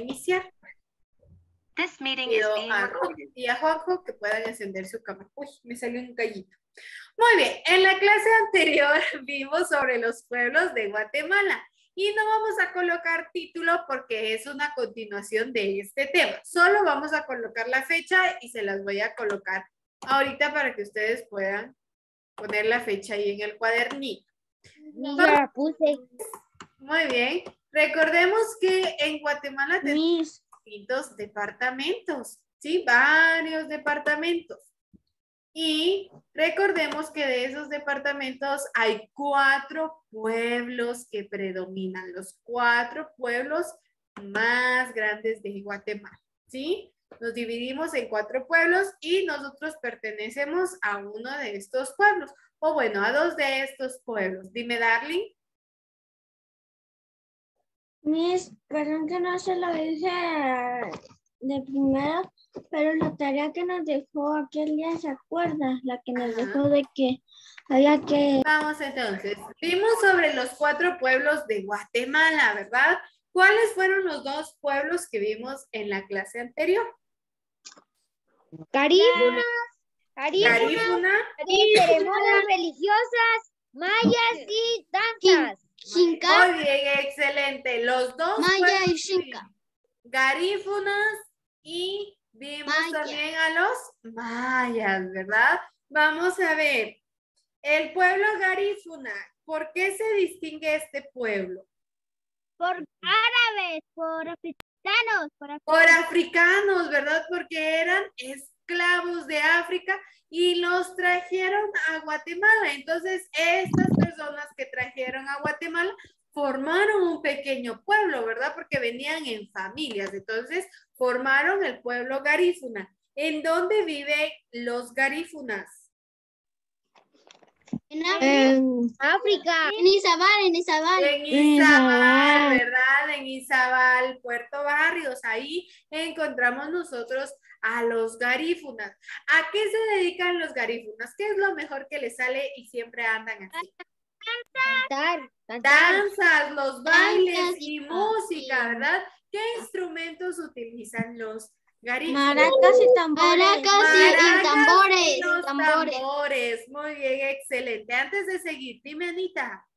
iniciar. This meeting is Pido being a recorded. Ruth y a Juanjo que puedan encender su cámara. Uy, me salió un gallito. Muy bien, en la clase anterior vimos sobre los pueblos de Guatemala y no vamos a colocar título porque es una continuación de este tema. Solo vamos a colocar la fecha y se las voy a colocar ahorita para que ustedes puedan poner la fecha ahí en el cuadernito. Ya la puse. Muy bien. Recordemos que en Guatemala tenemos distintos departamentos, ¿sí? Varios departamentos. Y recordemos que de esos departamentos hay 4 pueblos que predominan, los 4 pueblos más grandes de Guatemala, ¿sí? Nos dividimos en 4 pueblos y nosotros pertenecemos a uno de estos pueblos, o bueno, a 2 de estos pueblos. Dime, Darling. Miss, perdón que no se lo dije de primero, pero la tarea que nos dejó aquel día, ¿se acuerda? La que nos dejó de que había que... Vamos entonces. Vimos sobre los 4 pueblos de Guatemala, ¿verdad? ¿Cuáles fueron los 2 pueblos que vimos en la clase anterior? Garífuna. Garífuna. Ceremonias religiosas, mayas y danzas. Muy bien, excelente. Los 2 Maya pueblos y Xinca. garífunas y vimos Maya. también a los mayas, ¿verdad? Vamos a ver. El pueblo garífuna, ¿por qué se distingue este pueblo? Por árabes, por africanos. Por africanos, ¿verdad? Porque eran esclavos de África y los trajeron a Guatemala. Entonces, estas personas que trajeron a Guatemala formaron un pequeño pueblo, ¿verdad? Porque venían en familias. Entonces, formaron el pueblo garífuna. ¿En dónde viven los garífunas? En África. En Izabal. En Izabal, ¿verdad? En Izabal, Puerto Barrios. Ahí encontramos nosotros a los garífunas. ¿A qué se dedican los garífunas? ¿Qué es lo mejor que les sale y siempre andan así? Cantar. Danzas, los bailes Danzas y y música, ¿verdad? ¿Qué instrumentos utilizan los garífunas? Maracas y tambores. Maracas y los tambores. Muy bien, excelente. Antes de seguir, dime, Anita.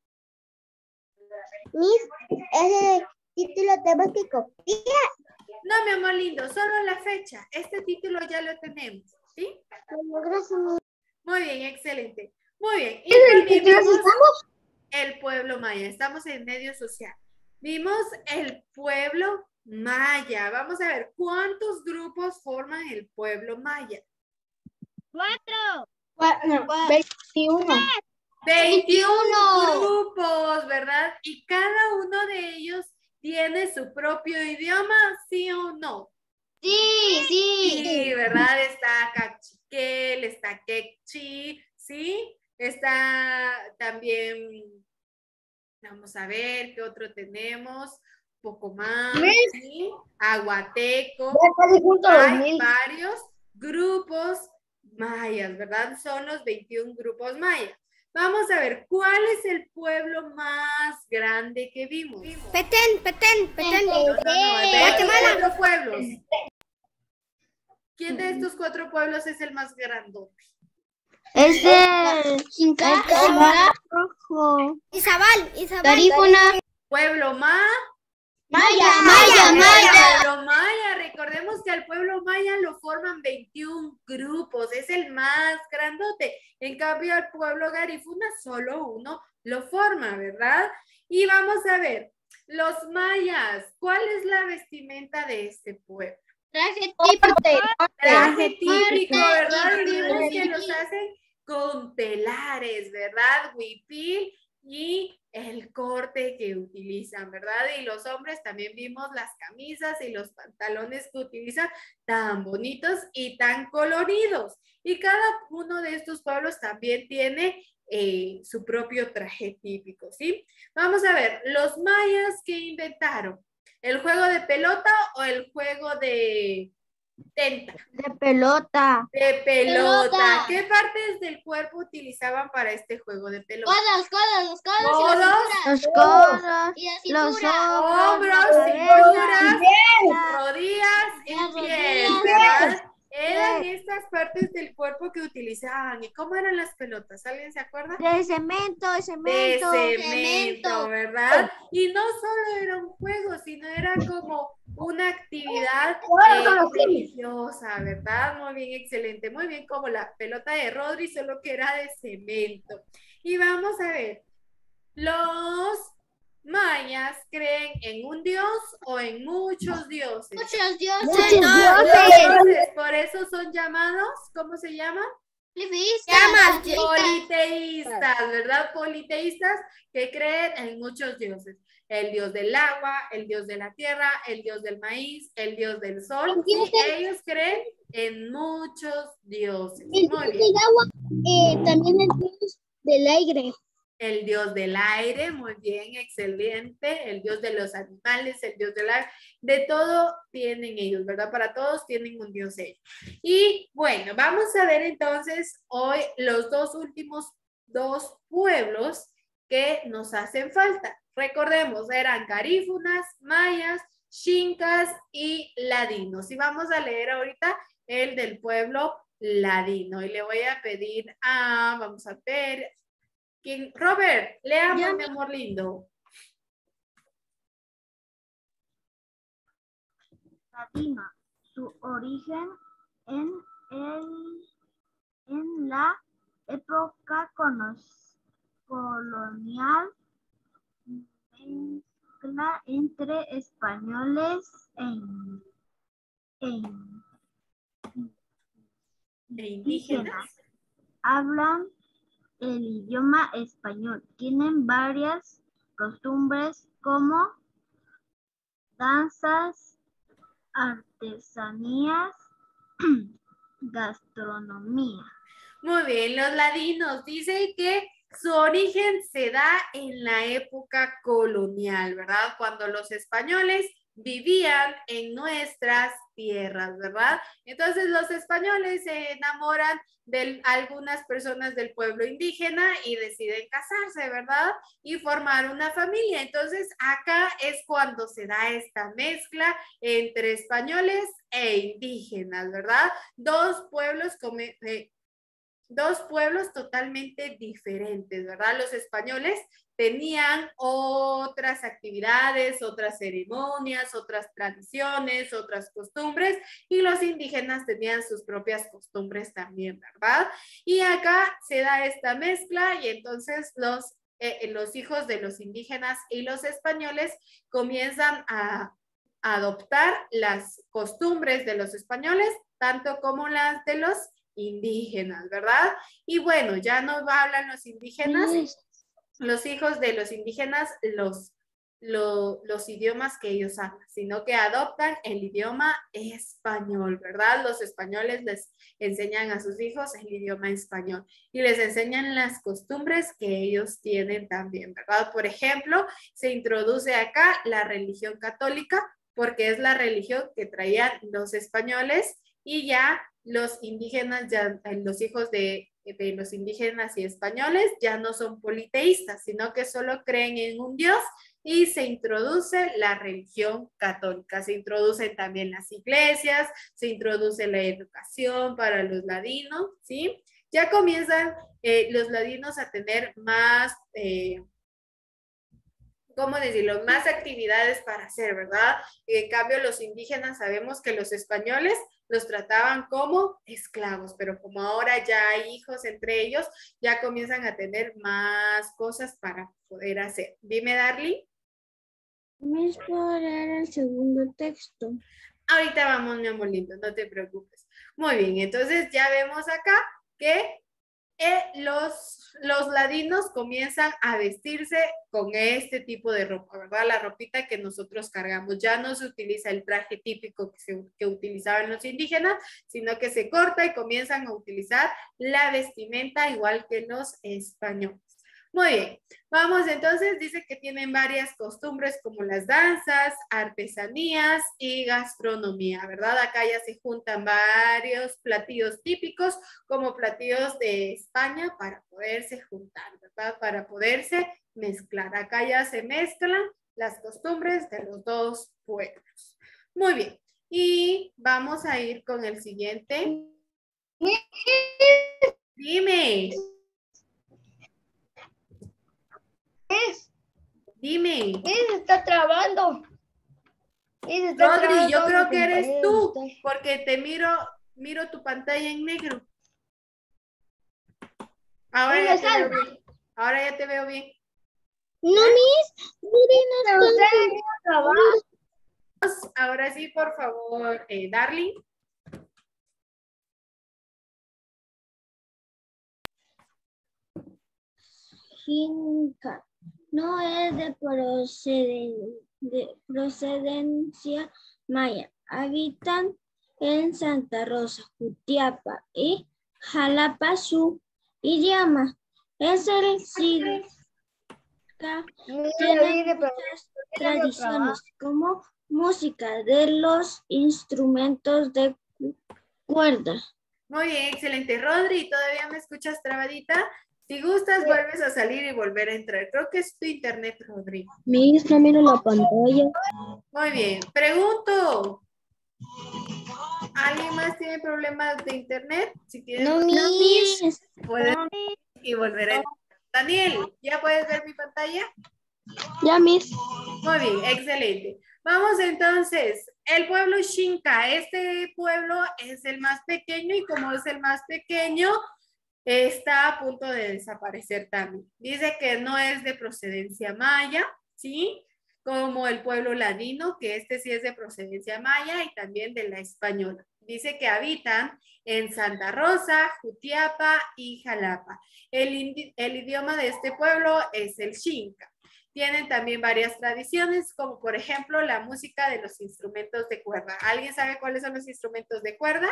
Miss, ese título tenemos que copiar. No, mi amor lindo, solo la fecha. Este título ya lo tenemos, ¿sí? Muy bien, excelente. Muy bien. Y también vimos el pueblo maya. Estamos en medio social. Vimos el pueblo maya. Vamos a ver, ¿cuántos grupos forman el pueblo maya? 4. 21 grupos, ¿verdad? Y cada uno de ellos tiene su propio idioma, ¿sí o no? Sí, ¿verdad? Está Cachiquel, está Quechí, ¿sí? Está también, vamos a ver, ¿qué otro tenemos? Pocomán, ¿sí? Aguateco. Hay varios grupos mayas, ¿verdad? Son los 21 grupos mayas. Vamos a ver, ¿cuál es el pueblo más grande que vimos? Petén. Hay 4 pueblos. ¿Quién de estos 4 pueblos es el más grandote? Es de Izabal. Garífuna. Pueblo Maya. Pueblo maya. Recordemos que al pueblo maya lo forman 21 grupos. Es el más grandote. En cambio, al pueblo garífuna solo uno lo forma, ¿verdad? Y vamos a ver, los mayas, ¿cuál es la vestimenta de este pueblo? Traje típico, ¿verdad? Y vimos que los hacen con telares, ¿verdad? Huipil y el corte que utilizan, ¿verdad? Y los hombres también vimos las camisas y los pantalones que utilizan tan bonitos y tan coloridos. Y cada uno de estos pueblos también tiene su propio traje típico, ¿sí? Vamos a ver, los mayas, ¿qué inventaron? ¿El juego de pelota o el juego de tenta? De pelota. De pelota. ¿Qué partes del cuerpo utilizaban para este juego de pelota? Codos. Codos, Los codos. hombros, cintura, ropa que utilizaban. ¿Y cómo eran las pelotas? ¿Alguien se acuerda? De cemento, de De cemento. cemento, ¿verdad? Y no solo era un juego, sino era como una actividad religiosa, ¿verdad? Muy bien, excelente. Muy bien, como la pelota de Rodri, solo que era de cemento. Y vamos a ver, los mayas creen en un dios o en muchos dioses. Muchos dioses. Muchos dioses, por eso son llamados, ¿cómo se llaman? Politeístas, ¿verdad? Politeístas que creen en muchos dioses. El dios del agua, el dios de la tierra, el dios del maíz, el dios del sol. Sí, ellos creen en muchos dioses. Muy bien. También el dios del aire. El dios del aire, muy bien, excelente. El dios de los animales, el dios del aire, de todo tienen ellos, ¿verdad? Para todos tienen un dios ellos. Y bueno, vamos a ver entonces hoy los últimos dos pueblos que nos hacen falta. Recordemos, eran garífunas, mayas, xincas y ladinos. Y vamos a leer ahorita el del pueblo ladino. Y le voy a pedir a, vamos a ver, Robert, leamos, mi amor lindo. Ladino, su origen en la época colonial, mezcla entre españoles e indígenas. Hablan el idioma español. Tienen varias costumbres como danzas, artesanías, gastronomía. Muy bien, los ladinos dicen que su origen se da en la época colonial, ¿verdad? Cuando los españoles vivían en nuestras tierras, ¿verdad? Entonces los españoles se enamoran de algunas personas del pueblo indígena y deciden casarse, ¿verdad? Y formar una familia. Entonces acá es cuando se da esta mezcla entre españoles e indígenas, ¿verdad? Dos pueblos totalmente diferentes, ¿verdad? Los españoles tenían otras actividades, otras ceremonias, otras tradiciones, otras costumbres, y los indígenas tenían sus propias costumbres también, ¿verdad? Y acá se da esta mezcla y entonces los hijos de los indígenas y los españoles comienzan a adoptar las costumbres de los españoles, tanto como las de los indígenas, ¿verdad? Y bueno, ya no hablan los indígenas, los hijos de los indígenas, los idiomas que ellos hablan, sino que adoptan el idioma español, ¿verdad? Los españoles les enseñan a sus hijos el idioma español y les enseñan las costumbres que ellos tienen también, ¿verdad? Por ejemplo, se introduce acá la religión católica porque es la religión que traían los españoles y ya los indígenas, ya los hijos de los indígenas y españoles ya no son politeístas, sino que solo creen en un Dios y se introduce la religión católica. Se introducen también las iglesias, se introduce la educación para los ladinos, ¿sí? Ya comienzan los ladinos a tener más... ¿cómo decirlo? Más actividades para hacer, ¿verdad? En cambio, los indígenas sabemos que los españoles los trataban como esclavos, pero como ahora ya hay hijos entre ellos, ya comienzan a tener más cosas para poder hacer. Dime, Darly. ¿Me puedo leer el segundo texto? Ahorita vamos, mi amor lindo, no te preocupes. Muy bien, entonces ya vemos acá que los ladinos comienzan a vestirse con este tipo de ropa, ¿verdad? La ropita que nosotros cargamos. Ya no se utiliza el traje típico que utilizaban los indígenas, sino que se corta y comienzan a utilizar la vestimenta igual que los españoles. Muy bien, vamos entonces, dice que tienen varias costumbres como las danzas, artesanías y gastronomía, ¿verdad? Acá ya se juntan varios platillos típicos como platillos de España para poderse juntar, ¿verdad? Para poderse mezclar. Acá ya se mezclan las costumbres de los dos pueblos. Muy bien, y vamos a ir con el siguiente Dime. Dime. Se está trabando. Rodri, yo creo que eres tú, porque te miro tu pantalla en negro. Ahora ya te veo bien. Ahora ya te veo bien. No, Ahora sí, por favor, Darling. Xinca no es de procedencia maya. Habitan en Santa Rosa, Jutiapa y Jalapa. Su idioma es el xinca. Tiene muchas tradiciones como música de los instrumentos de cuerda. Muy bien, excelente. Rodri, ¿todavía me escuchas trabadita? Si gustas, vuelves a salir y volver a entrar. Creo que es tu internet, Rodri. Miss, no miro la pantalla. Muy bien. Pregunto. ¿Alguien más tiene problemas de internet? Si tienes No, Miss. puedes y volver a entrar. Daniel, ¿ya puedes ver mi pantalla? Ya, Miss. Muy bien, excelente. Vamos entonces, el pueblo Xinca. Este pueblo es el más pequeño y como es el más pequeño, está a punto de desaparecer también. Dice que no es de procedencia maya, ¿sí? Como el pueblo ladino, que este sí es de procedencia maya y también de la española. Dice que habitan en Santa Rosa, Jutiapa y Jalapa. El idioma de este pueblo es el Xinca. Tienen también varias tradiciones, como por ejemplo la música de los instrumentos de cuerda. ¿Alguien sabe cuáles son los instrumentos de cuerda?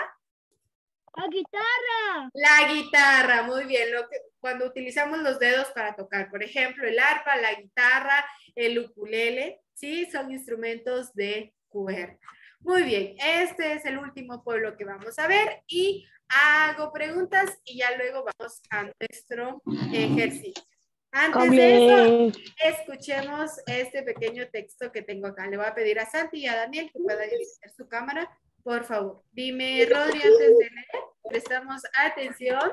La guitarra. La guitarra, muy bien. Cuando utilizamos los dedos para tocar, por ejemplo, el arpa, la guitarra, el ukulele, ¿sí? Son instrumentos de cuerda. Muy bien, este es el último pueblo que vamos a ver y hago preguntas y ya luego vamos a nuestro ejercicio. Antes de eso, escuchemos este pequeño texto que tengo acá. Le voy a pedir a Santi y a Daniel que puedan iniciar su cámara. Por favor, dime, Rodri, antes de leer, prestamos atención.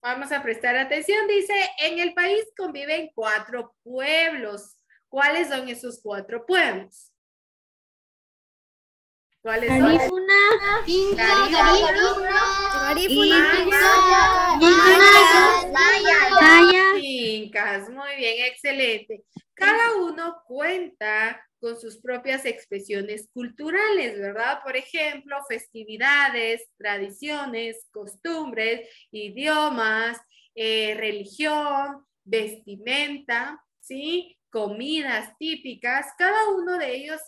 Vamos a prestar atención. Dice, en el país conviven 4 pueblos. ¿Cuáles son esos 4 pueblos? ¿Cuáles son? Incas, muy bien, excelente. Cada uno cuenta con sus propias expresiones culturales, ¿verdad? Por ejemplo, festividades, tradiciones, costumbres, idiomas, religión, vestimenta, ¿sí? Comidas típicas, cada uno de ellos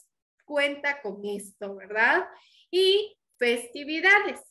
cuenta con esto, ¿verdad? Y festividades.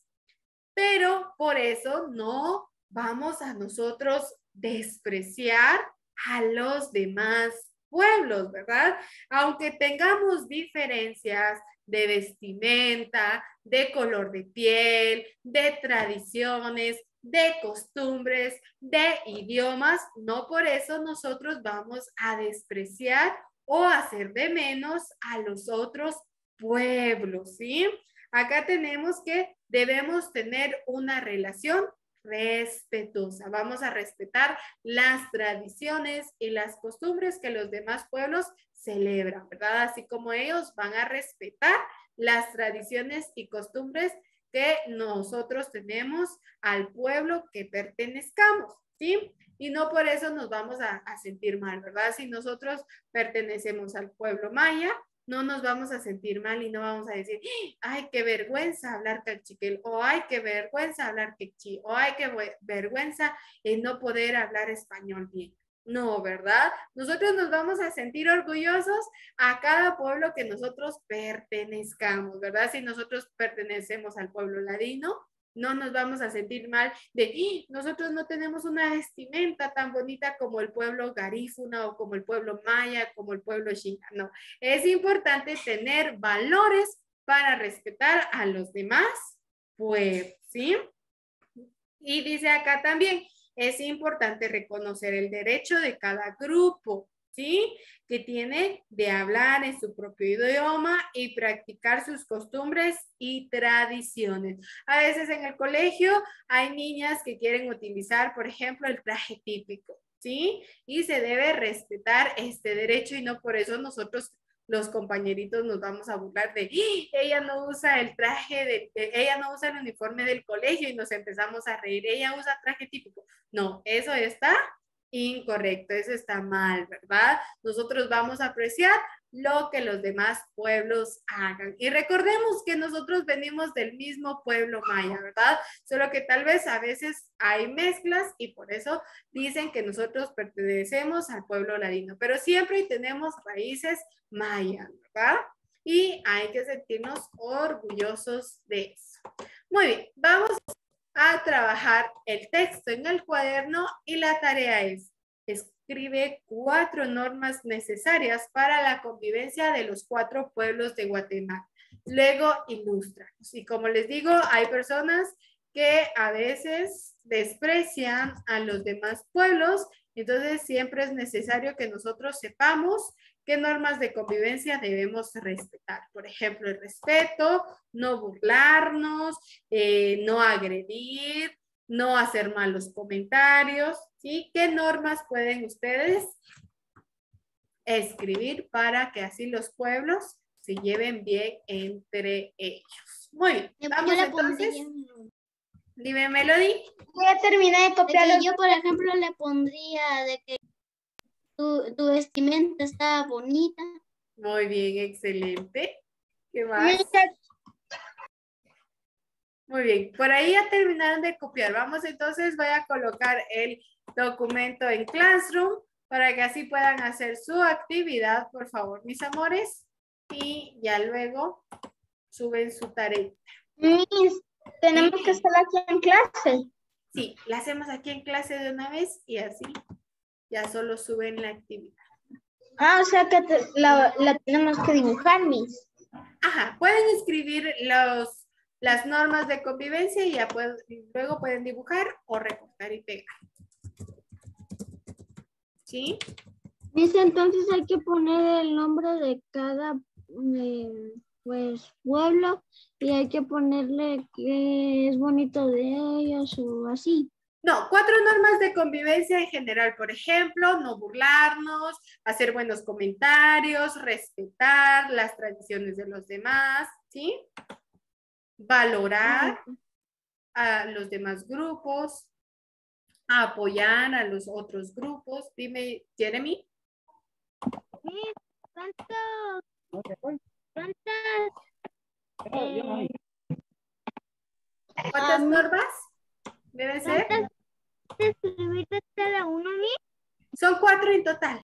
Pero por eso no vamos a nosotros despreciar a los demás pueblos, ¿verdad? Aunque tengamos diferencias de vestimenta, de color de piel, de tradiciones, de costumbres, de idiomas, no por eso nosotros vamos a despreciar o hacer de menos a los otros pueblos, ¿sí? Acá tenemos que debemos tener una relación respetuosa. Vamos a respetar las tradiciones y las costumbres que los demás pueblos celebran, ¿verdad? Así como ellos van a respetar las tradiciones y costumbres que nosotros tenemos al pueblo que pertenezcamos, ¿sí? Y no por eso nos vamos a sentir mal, ¿verdad? Si nosotros pertenecemos al pueblo maya, no nos vamos a sentir mal y no vamos a decir, ay, qué vergüenza hablar cachiquel, o ay, qué vergüenza hablar quechí, o ay, qué vergüenza no poder hablar español bien. No, ¿verdad? Nosotros nos vamos a sentir orgullosos a cada pueblo que nosotros pertenezcamos, ¿verdad? Si nosotros pertenecemos al pueblo ladino, no nos vamos a sentir mal de nosotros no tenemos una vestimenta tan bonita como el pueblo garífuna o como el pueblo maya, como el pueblo xinca. No, es importante tener valores para respetar a los demás pueblos, ¿sí? Y dice acá también, es importante reconocer el derecho de cada grupo, ¿sí? Que tiene de hablar en su propio idioma y practicar sus costumbres y tradiciones. A veces en el colegio hay niñas que quieren utilizar, por ejemplo, el traje típico, ¿sí? Y se debe respetar este derecho y no por eso nosotros los compañeritos nos vamos a burlar de ella no usa el traje, ella no usa el uniforme del colegio y nos empezamos a reír, ella usa traje típico. No, eso está incorrecto, eso está mal, ¿verdad? Nosotros vamos a apreciar lo que los demás pueblos hagan. Y recordemos que nosotros venimos del mismo pueblo maya, ¿verdad? Solo que tal vez a veces hay mezclas y por eso dicen que nosotros pertenecemos al pueblo ladino, pero siempre tenemos raíces mayas, ¿verdad? Y hay que sentirnos orgullosos de eso. Muy bien, vamos a trabajar el texto en el cuaderno y la tarea es: escribe 4 normas necesarias para la convivencia de los 4 pueblos de Guatemala. Luego ilústranos. Y como les digo, hay personas que a veces desprecian a los demás pueblos, entonces siempre es necesario que nosotros sepamos qué normas de convivencia debemos respetar. Por ejemplo, el respeto, no burlarnos, no agredir, no hacer malos comentarios, ¿sí? ¿Qué normas pueden ustedes escribir para que así los pueblos se lleven bien entre ellos? Muy bien, vamos entonces. Dime, Melody. Ya terminé de copiarlo. Yo, por ejemplo, le pondría de que tu vestimenta está bonita. Muy bien, excelente. ¿Qué más? Muy bien, por ahí ya terminaron de copiar. Vamos entonces, voy a colocar el documento en Classroom para que así puedan hacer su actividad, por favor, mis amores. Y ya luego suben su tarea. Miss, tenemos que estar aquí en clase. Sí, la hacemos aquí en clase de una vez y así ya solo suben la actividad. Ah, o sea que la tenemos que dibujar, Miss. Ajá, pueden escribir las normas de convivencia y ya luego pueden dibujar o recortar y pegar. ¿Sí? Miss, entonces hay que poner el nombre de cada pues pueblo y hay que ponerle que es bonito de ellos o así. No, 4 normas de convivencia en general. Por ejemplo, no burlarnos, hacer buenos comentarios, respetar las tradiciones de los demás, ¿sí? Valorar a los demás grupos, apoyar a los otros grupos. Dime, Jeremy. ¿Cuántas normas deben ser? ¿Escribir de cada uno, Miss? Son 4 en total.